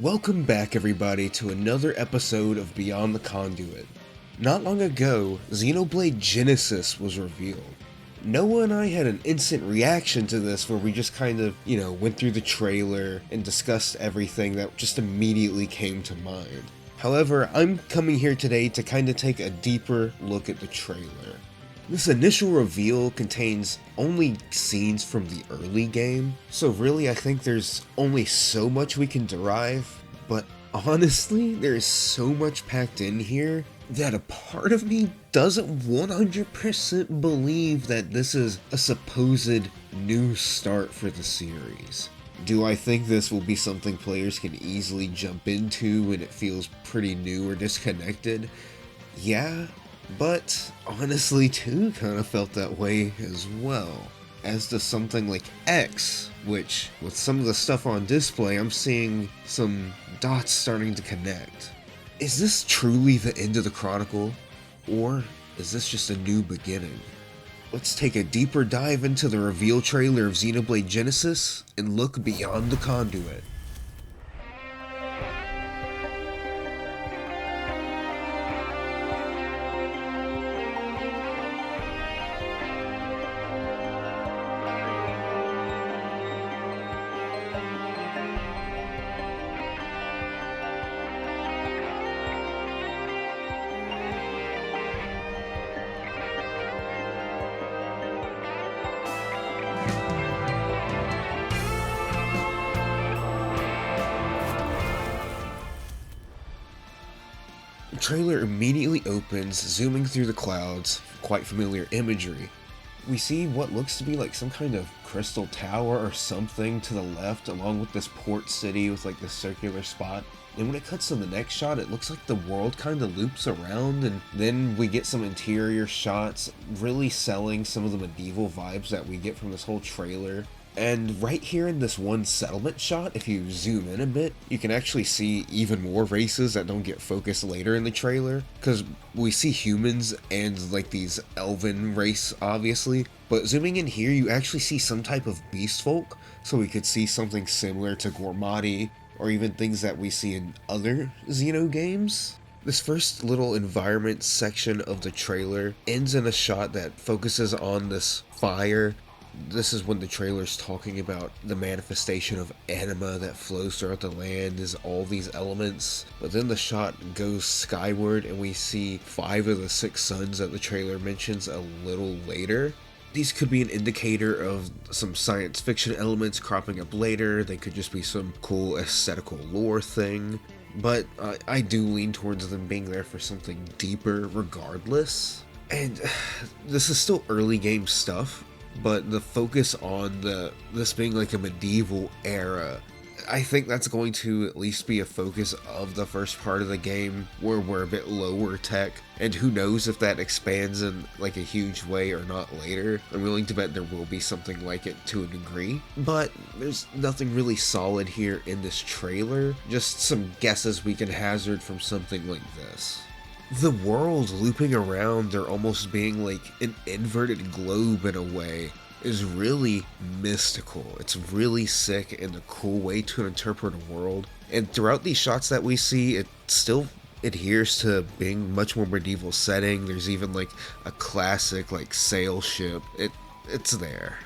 Welcome back everybody to another episode of Beyond the Conduit. Not long ago, Xenoblade Genesis was revealed. Noah and I had an instant reaction to this where we just kind of, went through the trailer and discussed everything that just immediately came to mind. However, I'm coming here today to kind of take a deeper look at the trailer. This initial reveal contains only scenes from the early game, so really I think there's only so much we can derive, but honestly, there's so much packed in here that a part of me doesn't 100% believe that this is a supposed new start for the series. Do I think this will be something players can easily jump into when it feels pretty new or disconnected? Yeah. But honestly, too, kind of felt that way as well. As does something like X, which, with some of the stuff on display, I'm seeing some dots starting to connect. Is this truly the end of the Chronicle? Or is this just a new beginning? Let's take a deeper dive into the reveal trailer of Xenoblade Genesis and look beyond the conduit. The trailer immediately opens, zooming through the clouds, quite familiar imagery. We see what looks to be like some kind of crystal tower or something to the left, along with this port city with like this circular spot. And when it cuts to the next shot, it looks like the world kind of loops around, and then we get some interior shots, really selling some of the medieval vibes that we get from this whole trailer. And right here in this one settlement shot, if you zoom in a bit, you can actually see even more races that don't get focused later in the trailer, because we see humans and like these elven race, obviously, but zooming in here, you actually see some type of beast folk, so we could see something similar to Gormati, or even things that we see in other Zeno games. This first little environment section of the trailer ends in a shot that focuses on this fire. This is when the trailer's talking about the manifestation of anima that flows throughout the land is all these elements, but then the shot goes skyward and we see 5 of the 6 suns that the trailer mentions a little later. These could be an indicator of some science fiction elements cropping up later. They could just be some cool aesthetical lore thing, but I do lean towards them being there for something deeper regardless. And this is still early game stuff, but the focus on this being like a medieval era, I think that's going to at least be a focus of the first part of the game, where we're a bit lower tech, and who knows if that expands in like a huge way or not later. I'm willing to bet there will be something like it to a degree, but there's nothing really solid here in this trailer, just some guesses we can hazard from something like this. The world looping around there almost being like an inverted globe in a way is really mystical. It's really sick and a cool way to interpret a world. And throughout these shots that we see, it still adheres to being much more medieval setting. There's even like a classic like sail ship. It's there.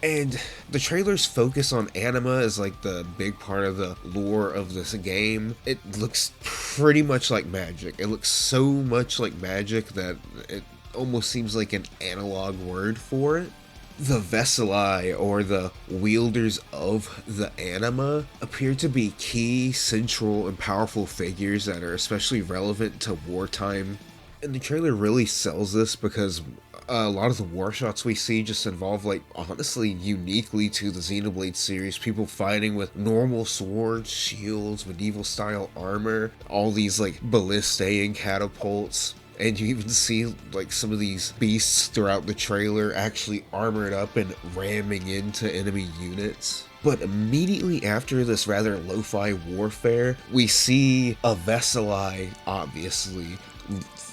And the trailer's focus on anima is like the big part of the lore of this game. It looks pretty much like magic. It looks so much like magic that it almost seems like an analog word for it. The Veseli, or the wielders of the anima, appear to be key, central, and powerful figures that are especially relevant to wartime. And the trailer really sells this because a lot of the war shots we see just involve, like, honestly, uniquely to the Xenoblade series, people fighting with normal swords, shields, medieval style armor, all these, like, ballistae and catapults. And you even see, like, some of these beasts throughout the trailer actually armored up and ramming into enemy units. But immediately after this rather lo-fi warfare, we see a Veseli, obviously,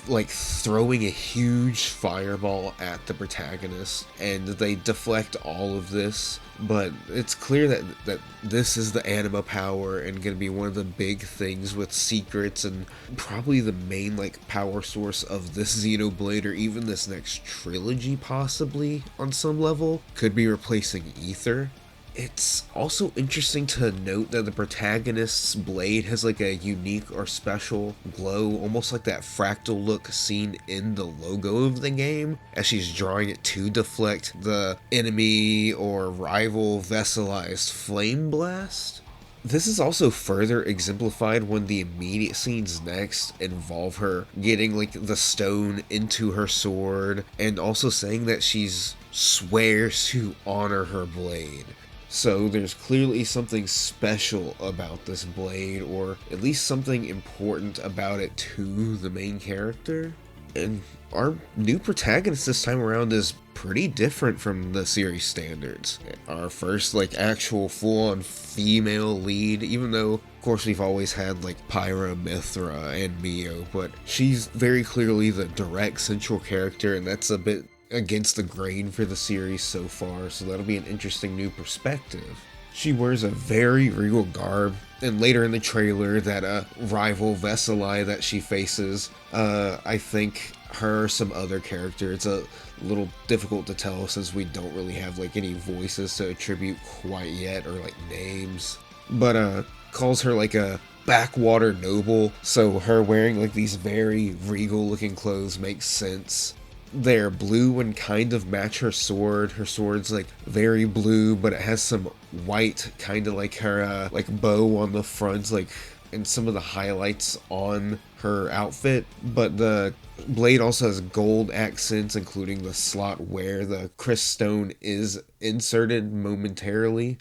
like throwing a huge fireball at the protagonist, and they deflect all of this. But it's clear that this is the anima power and gonna be one of the big things with secrets, and probably the main like power source of this Xenoblade, or even this next trilogy possibly on some level. Could be replacing Ether. It's also interesting to note that the protagonist's blade has like a unique or special glow, almost like that fractal look seen in the logo of the game, as she's drawing it to deflect the enemy or rival vesselized flame blast. This is also further exemplified when the immediate scenes next involve her getting like the stone into her sword, and also saying that she's swears to honor her blade. So there's clearly something special about this blade, or at least something important about it to the main character. And our new protagonist this time around is pretty different from the series standards. Our first like actual full-on female lead, even though of course we've always had like Pyra, Mithra, and Mio, but she's very clearly the direct central character, and that's a bit against the grain for the series so far, so that'll be an interesting new perspective. She wears a very regal garb, and later in the trailer, that rival Veseli that she faces, I think her or some other character, it's a little difficult to tell since we don't really have like any voices to attribute quite yet, or like names, but calls her like a backwater noble, so her wearing like these very regal looking clothes makes sense. They're blue and kind of match her sword. Her sword's like very blue, but it has some white, kind of like her like bow on the front, like, and some of the highlights on her outfit. But the blade also has gold accents, including the slot where the Crystone is inserted momentarily.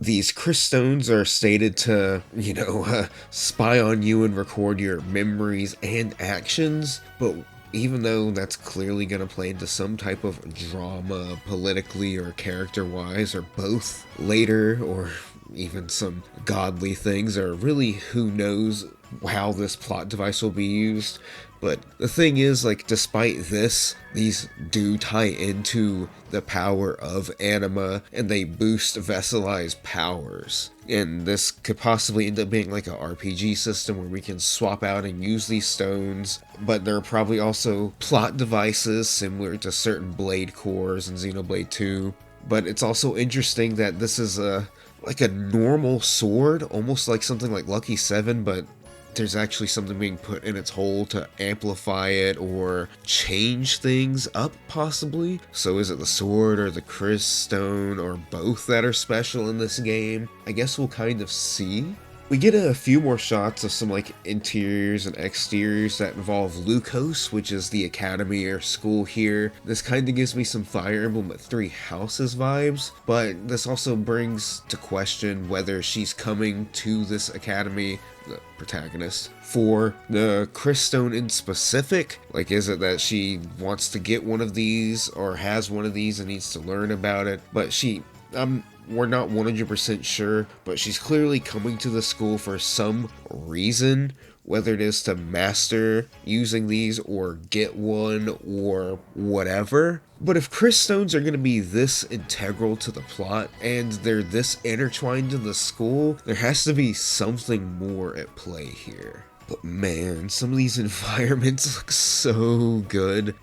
These Crystones are stated to, spy on you and record your memories and actions, but even though that's clearly going to play into some type of drama, politically or character-wise, or both later, or even some godly things, or really who knows how this plot device will be used. But the thing is, like, despite this, these do tie into the power of anima, and they boost Veseli's powers. And this could possibly end up being like a RPG system where we can swap out and use these stones, but there are probably also plot devices similar to certain blade cores in Xenoblade 2. But it's also interesting that this is like a normal sword, almost like something like Lucky 7, but there's actually something being put in its hole to amplify it or change things up, possibly. So is it the sword or the Crystone or both that are special in this game? I guess we'll kind of see. We get a few more shots of some like interiors and exteriors that involve Lukos, which is the academy or school here. This kind of gives me some Fire Emblem Three Houses vibes, but this also brings to question whether she's coming to this academy, the protagonist, for the Crystone in specific. Like, is it that she wants to get one of these or has one of these and needs to learn about it? But we're not 100% sure, but she's clearly coming to the school for some reason, whether it is to master using these or get one or whatever. But if Crystones are going to be this integral to the plot and they're this intertwined in the school, there has to be something more at play here. But man, some of these environments look so good.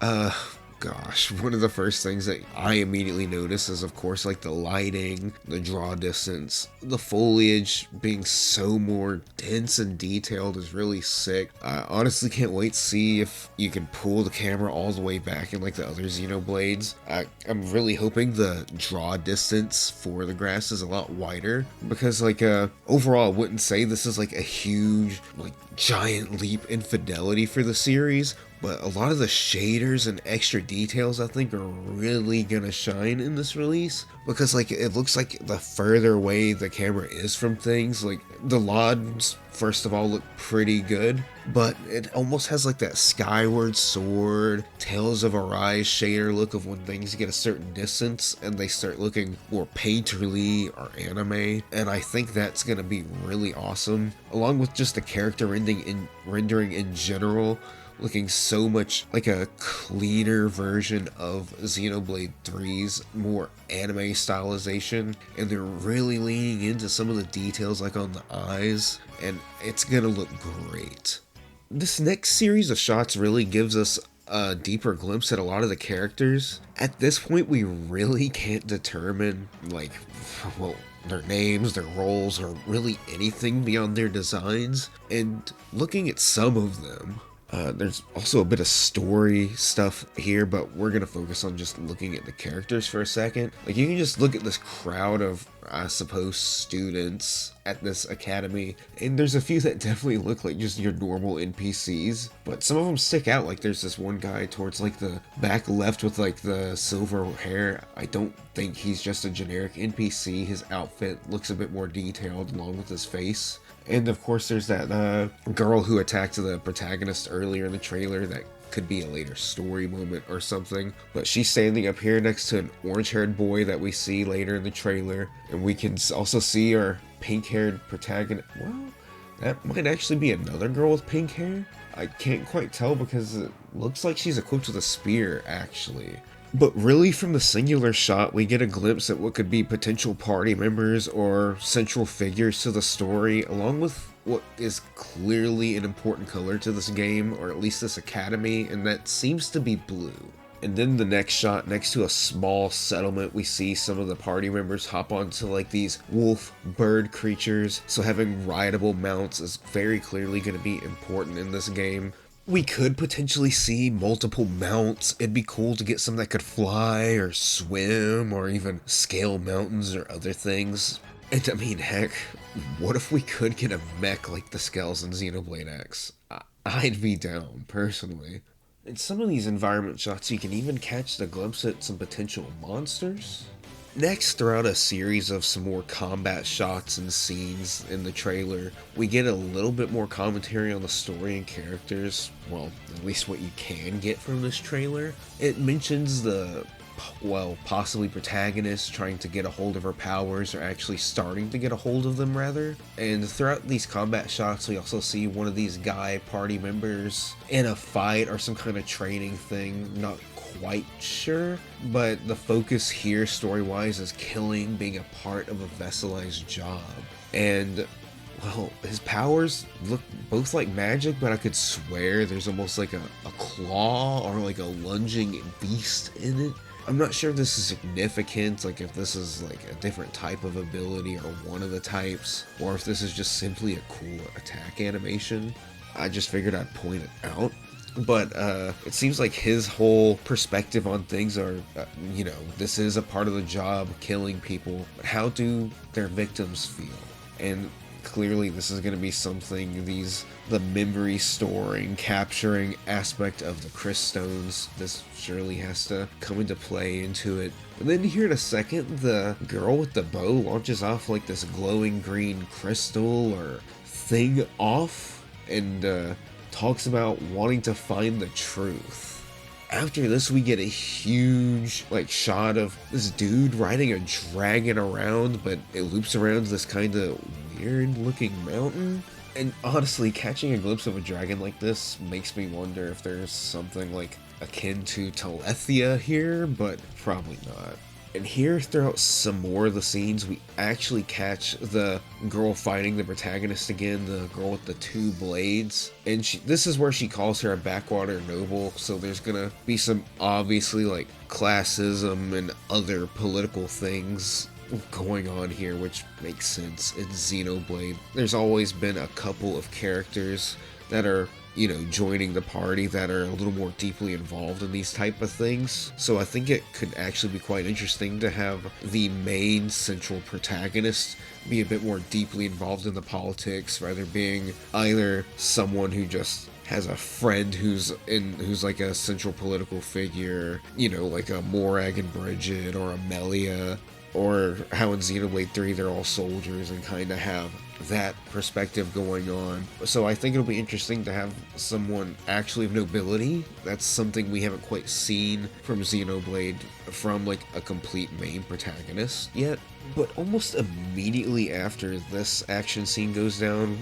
Gosh, one of the first things that I immediately notice is, of course, like the lighting, the draw distance, the foliage being so more dense and detailed is really sick. I honestly can't wait to see if you can pull the camera all the way back in like the other Xenoblades. I'm really hoping the draw distance for the grass is a lot wider, because like overall I wouldn't say this is like a huge, like giant leap in fidelity for the series, but a lot of the shaders and extra details I think are really gonna shine in this release, because like it looks like the further away the camera is from things, like the LODs first of all look pretty good, but it almost has like that Skyward Sword, Tales of Arise shader look of when things get a certain distance and they start looking more painterly or anime, and I think that's gonna be really awesome, along with just the character rendering in general. looking so much like a cleaner version of Xenoblade 3's more anime stylization, and they're really leaning into some of the details like on the eyes, and it's gonna look great. This next series of shots really gives us a deeper glimpse at a lot of the characters. At this point, we really can't determine, like, well, their names, their roles, or really anything beyond their designs. And looking at some of them, there's also a bit of story stuff here, but we're gonna focus on just looking at the characters for a second. Like, you can just look at this crowd of, I suppose, students at this academy, and there's a few that definitely look like just your normal NPCs, but some of them stick out. Like, there's this one guy towards like the back left with like the silver hair. I don't think he's just a generic NPC. His outfit looks a bit more detailed along with his face. And of course there's that girl who attacked the protagonist earlier in the trailer. That could be a later story moment or something, but she's standing up here next to an orange-haired boy that we see later in the trailer, and we can also see our pink-haired protagonist. Well, that might actually be another girl with pink hair. I can't quite tell because it looks like she's equipped with a spear, actually. But really, from the singular shot, we get a glimpse at what could be potential party members or central figures to the story, along with what is clearly an important color to this game, or at least this academy, and that seems to be blue. And then the next shot, next to a small settlement, we see some of the party members hop onto like these wolf bird creatures, so having rideable mounts is very clearly going to be important in this game. We could potentially see multiple mounts. It'd be cool to get some that could fly or swim or even scale mountains or other things. And I mean, heck, what if we could get a mech like the Skells in Xenoblade X? I'd be down, personally. In some of these environment shots, you can even catch the glimpse at some potential monsters. Next, throughout a series of some more combat shots and scenes in the trailer, we get a little bit more commentary on the story and characters. Well, at least what you can get from this trailer. It mentions the, well, possibly protagonist trying to get a hold of her powers, or actually starting to get a hold of them, rather. And throughout these combat shots, we also see one of these guy party members in a fight or some kind of training thing, not quite sure, but the focus here story-wise is killing being a part of a vesselized job. And, well, his powers look both like magic, but I could swear there's almost like a claw or like a lunging beast in it. I'm not sure if this is significant, like if this is like a different type of ability or one of the types, or if this is just simply a cool attack animation. I just figured I'd point it out. But it seems like his whole perspective on things are, you know, this is a part of the job, killing people, but how do their victims feel? And clearly this is going to be something, the memory storing, capturing aspect of the Crystones, this surely has to come into play into it. But then here in a second, the girl with the bow launches off like this glowing green crystal or thing off, and talks about wanting to find the truth. After this, we get a huge like shot of this dude riding a dragon around, but it loops around this kind of weird looking mountain. And honestly, catching a glimpse of a dragon like this makes me wonder if there's something like akin to Telethia here, but probably not. And here, throughout some more of the scenes, we actually catch the girl fighting the protagonist again, the girl with the two blades. And this is where she calls her a backwater noble, so there's gonna be some obviously like classism and other political things going on here, which makes sense. It's Xenoblade. There's always been a couple of characters that are, you know, joining the party that are a little more deeply involved in these type of things. So I think it could actually be quite interesting to have the main central protagonist be a bit more deeply involved in the politics, rather being either someone who just has a friend who's like a central political figure, you know, like a Morag and Bridget or a Melia, or how in Xenoblade 3 they're all soldiers and kind of have that perspective going on. So I think it'll be interesting to have someone actually of nobility. That's something we haven't quite seen from Xenoblade from like a complete main protagonist yet. But almost immediately after this action scene goes down,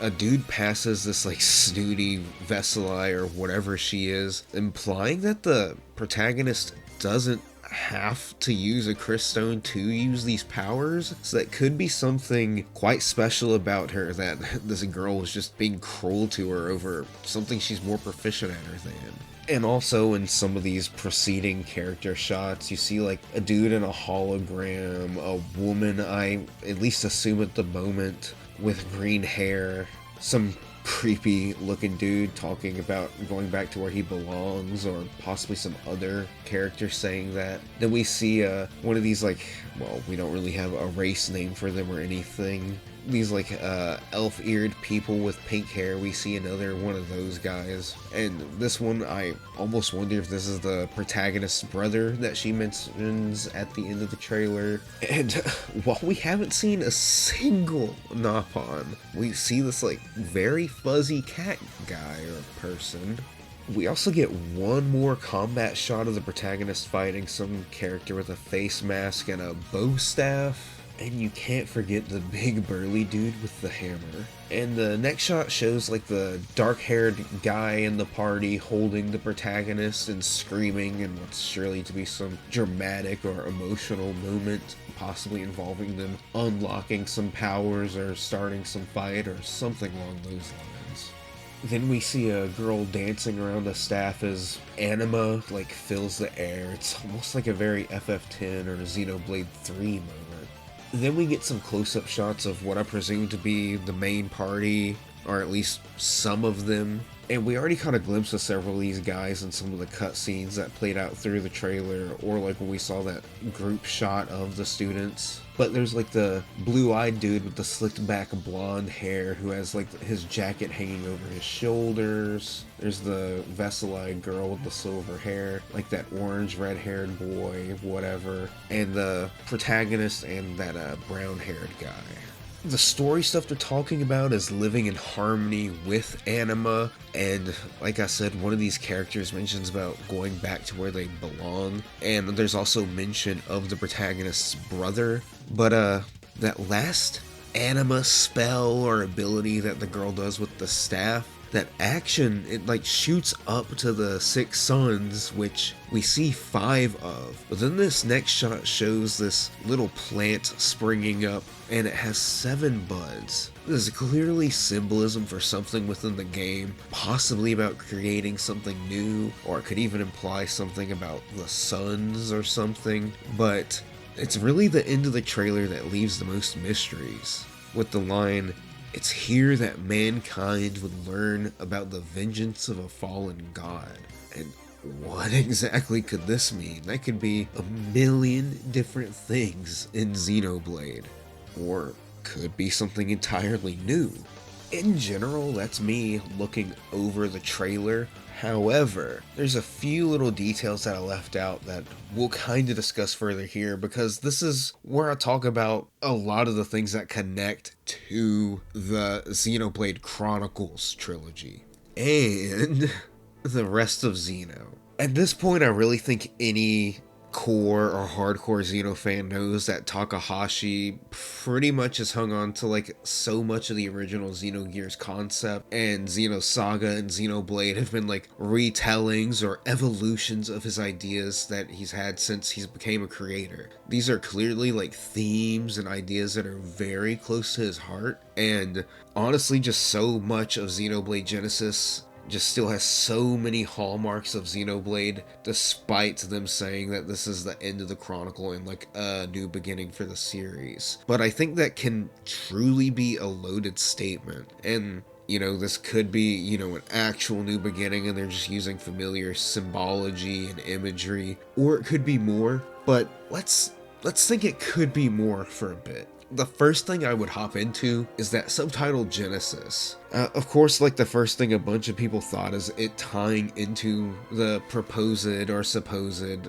a dude passes this like snooty Veseli or whatever she is, implying that the protagonist doesn't have to use a Crystone to use these powers. So that could be something quite special about her, that this girl was just being cruel to her over something she's more proficient at her than. And also in some of these preceding character shots, you see like a dude in a hologram, a woman, I at least assume at the moment, with green hair, some creepy looking dude talking about going back to where he belongs, or possibly some other character saying that. Then we see one of these like, well, we don't really have a race name for them or anything. These like elf-eared people with pink hair. We see another one of those guys, and this one I almost wonder if this is the protagonist's brother that she mentions at the end of the trailer. And while we haven't seen a single Napon, we see this like very fuzzy cat guy or person. We also get one more combat shot of the protagonist fighting some character with a face mask and a bow staff. And you can't forget the big burly dude with the hammer. And the next shot shows like the dark-haired guy in the party holding the protagonist and screaming in what's surely to be some dramatic or emotional moment, possibly involving them unlocking some powers or starting some fight or something along those lines. Then we see a girl dancing around a staff as anima like fills the air. It's almost like a very FF10 or Xenoblade 3 moment. Then we get some close-up shots of what I presume to be the main party, or at least some of them. And we already caught a glimpse of several of these guys in some of the cutscenes that played out through the trailer, or like when we saw that group shot of the students. But there's like the blue-eyed dude with the slicked back blonde hair who has like his jacket hanging over his shoulders. There's the Veseli girl with the silver hair, like that orange red-haired boy, whatever. And the protagonist and that brown-haired guy. The story stuff they're talking about is living in harmony with anima, and like I said, one of these characters mentions about going back to where they belong, and there's also mention of the protagonist's brother. But that last anima spell or ability that the girl does with the staff, that action, it like shoots up to the 6 suns, which we see 5 of. But then this next shot shows this little plant springing up, and it has 7 buds. This is clearly symbolism for something within the game, possibly about creating something new, or it could even imply something about the suns or something. But it's really the end of the trailer that leaves the most mysteries, with the line, "It's here that mankind would learn about the vengeance of a fallen god." And what exactly could this mean? That could be a million different things in Xenoblade. Or could be something entirely new. In general, that's me looking over the trailer. However, there's a few little details that I left out that we'll kind of discuss further here, because this is where I talk about a lot of the things that connect to the Xenoblade Chronicles trilogy and the rest of Zeno. At this point, I really think any core or hardcore Zeno fan knows that Takahashi pretty much has hung on to like so much of the original Xenogears concept, and Xenosaga and Xenoblade have been like retellings or evolutions of his ideas that he's had since he became a creator. These are clearly like themes and ideas that are very close to his heart, and honestly just so much of Xenoblade Genesis just still has so many hallmarks of Xenoblade, despite them saying that this is the end of the Chronicle and like a new beginning for the series. But I think that can truly be a loaded statement, and you know, this could be, you know, an actual new beginning and they're just using familiar symbology and imagery, or it could be more, but let's think it could be more for a bit. the first thing I would hop into is that subtitle Genesis. Of course, like the first thing a bunch of people thought is it tying into the proposed or supposed,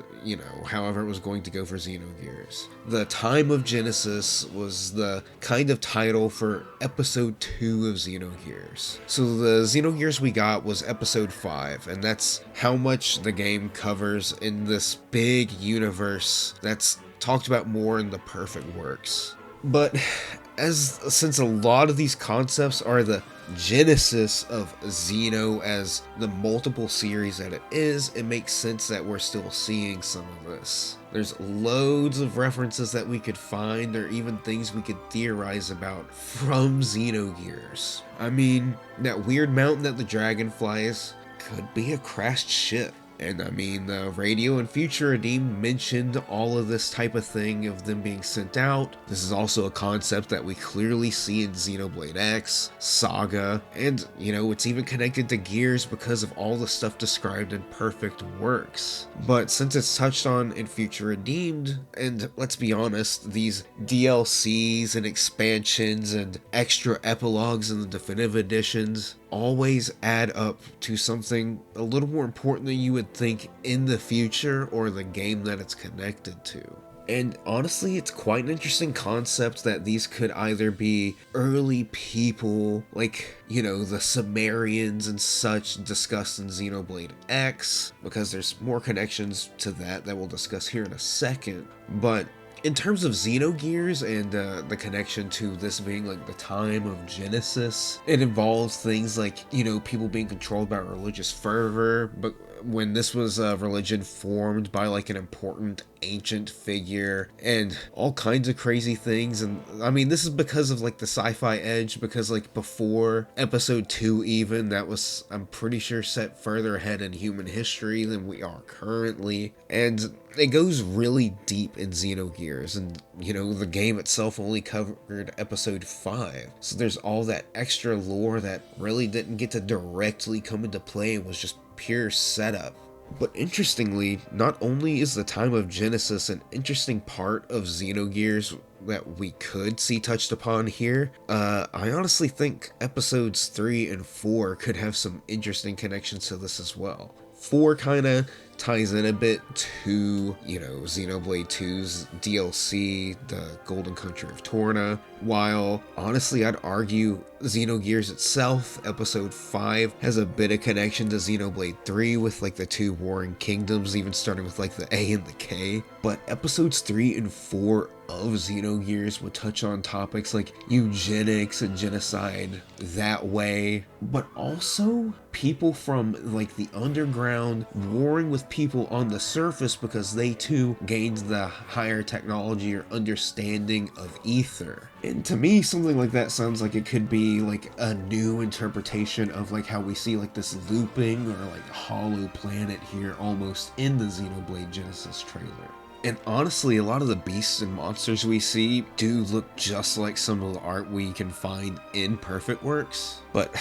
however it was going to go for Xenogears. The Time of Genesis was the kind of title for episode 2 of Xenogears. So the Xenogears we got was episode 5, and that's how much the game covers in this big universe that's talked about more in the Perfect Works. But since a lot of these concepts are the genesis of Zeno as the multiple series that it is, it makes sense that we're still seeing some of this. There's loads of references that we could find, or even things we could theorize about from Xenogears. I mean, that weird mountain that the dragon flies could be a crashed ship. And I mean, the radio and Future Redeemed mentioned all of this type of thing of them being sent out. This is also a concept that we clearly see in Xenoblade X, Saga, and, it's even connected to Gears because of all the stuff described in Perfect Works. But since it's touched on in Future Redeemed, and let's be honest, these DLCs and expansions and extra epilogues in the definitive editions always add up to something a little more important than you would think in the future or the game that it's connected to. And honestly, it's quite an interesting concept that these could either be early people, like, the Sumerians and such discussed in Xenoblade X, because there's more connections to that we'll discuss here in a second, but in terms of Xenogears and the connection to this being like the time of Genesis, it involves things like, people being controlled by religious fervor, but when this was a religion formed by like an important ancient figure and all kinds of crazy things. And I mean, this is because of like the sci-fi edge, because like before episode 2 even, that was, I'm pretty sure, set further ahead in human history than we are currently. And it goes really deep in Xenogears, and the game itself only covered episode 5, so there's all that extra lore that really didn't get to directly come into play and was just pure setup. But interestingly, not only is the Time of Genesis an interesting part of Xenogears that we could see touched upon here, I honestly think episodes 3 and 4 could have some interesting connections to this as well. 4 kinda ties in a bit to, Xenoblade 2's DLC, the Golden Country of Torna, while honestly I'd argue Xenogears itself, episode 5, has a bit of connection to Xenoblade 3 with like the 2 warring kingdoms, even starting with like the A and the K, but episodes 3 and 4 of Xenogears would touch on topics like eugenics and genocide that way, but also people from like the underground warring with people on the surface because they too gained the higher technology or understanding of ether. And to me, something like that sounds like it could be like a new interpretation of like how we see like this looping or like hollow planet here almost in the Xenoblade Genesis trailer. And honestly, a lot of the beasts and monsters we see do look just like some of the art we can find in Perfect Works, but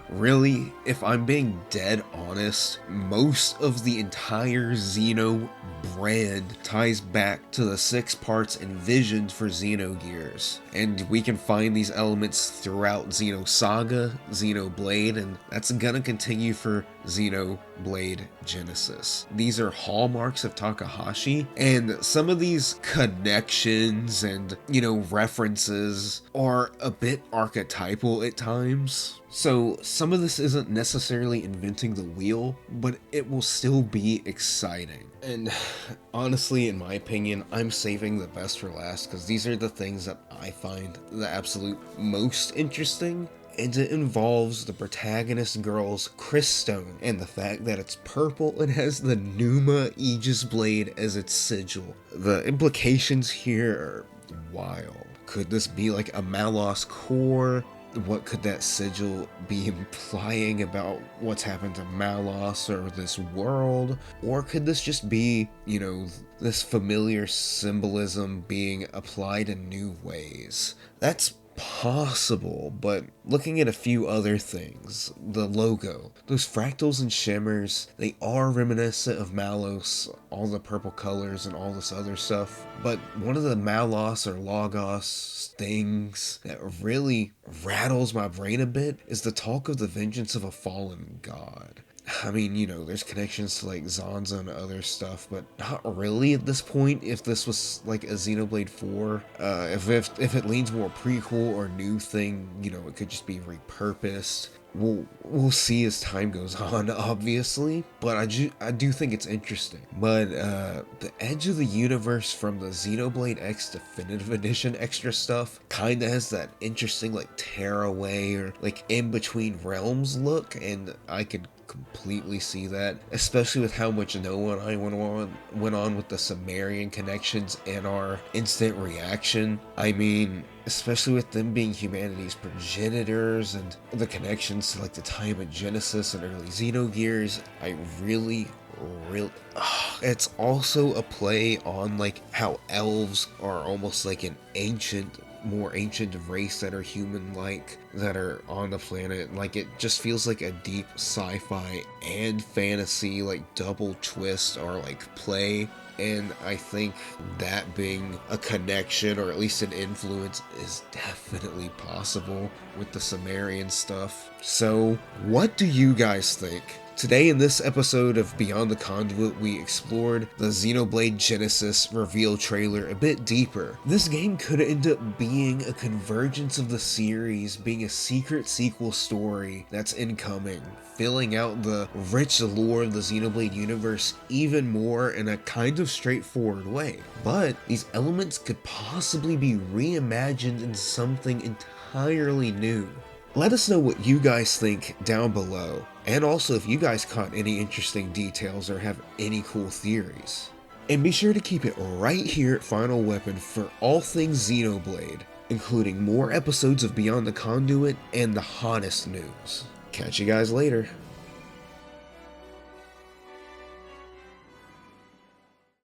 really, if I'm being dead honest, most of the entire Xeno brand ties back to the 6 parts envisioned for Xenogears, and we can find these elements throughout Xenosaga, Xenoblade, and that's gonna continue for Xenoblade Genesis. These are hallmarks of Takahashi, and some of these connections and, references are a bit archetypal at times. So some of this isn't necessarily inventing the wheel, but it will still be exciting. And honestly, in my opinion, I'm saving the best for last because these are the things that I find the absolute most interesting. And it involves the protagonist girl's Crystones and the fact that it's purple and has the Numa Aegis blade as its sigil. The implications here are wild. Could this be like a Malos core? What could that sigil be implying about what's happened to Malos or this world? Or could this just be, this familiar symbolism being applied in new ways? That's possible, but looking at a few other things, the logo, those fractals and shimmers, they are reminiscent of Malos, all the purple colors and all this other stuff, but one of the Malos or Logos things that really rattles my brain a bit is the talk of the vengeance of a fallen god. I mean, you know, there's connections to like Zanza and other stuff, but not really at this point. If this was like a Xenoblade 4, if it leans more prequel or new thing, you know, it could just be repurposed. We'll see as time goes on, obviously, but I do think it's interesting. But the Edge of the Universe from the Xenoblade X Definitive Edition extra stuff kinda has that interesting like tearaway or like in between realms look, and I could completely see that, especially with how much Noah and I went on with the Sumerian connections and our instant reaction. I mean, especially with them being humanity's progenitors and the connections to like the time of Genesis and early Xenogears, I really it's also a play on like how elves are almost like an more ancient race that are human-like, that are on the planet. Like, it just feels like a deep sci-fi and fantasy like double twist or like play, and I think that being a connection or at least an influence is definitely possible with the Sumerian stuff. So what do you guys think? Today in this episode of Beyond the Conduit, we explored the Xenoblade Genesis reveal trailer a bit deeper. This game could end up being a convergence of the series, being a secret sequel story that's incoming, filling out the rich lore of the Xenoblade universe even more in a kind of straightforward way. But these elements could possibly be reimagined in something entirely new. Let us know what you guys think down below, and also if you guys caught any interesting details or have any cool theories. And be sure to keep it right here at Final Weapon for all things Xenoblade, including more episodes of Beyond the Conduit and the hottest news. Catch you guys later.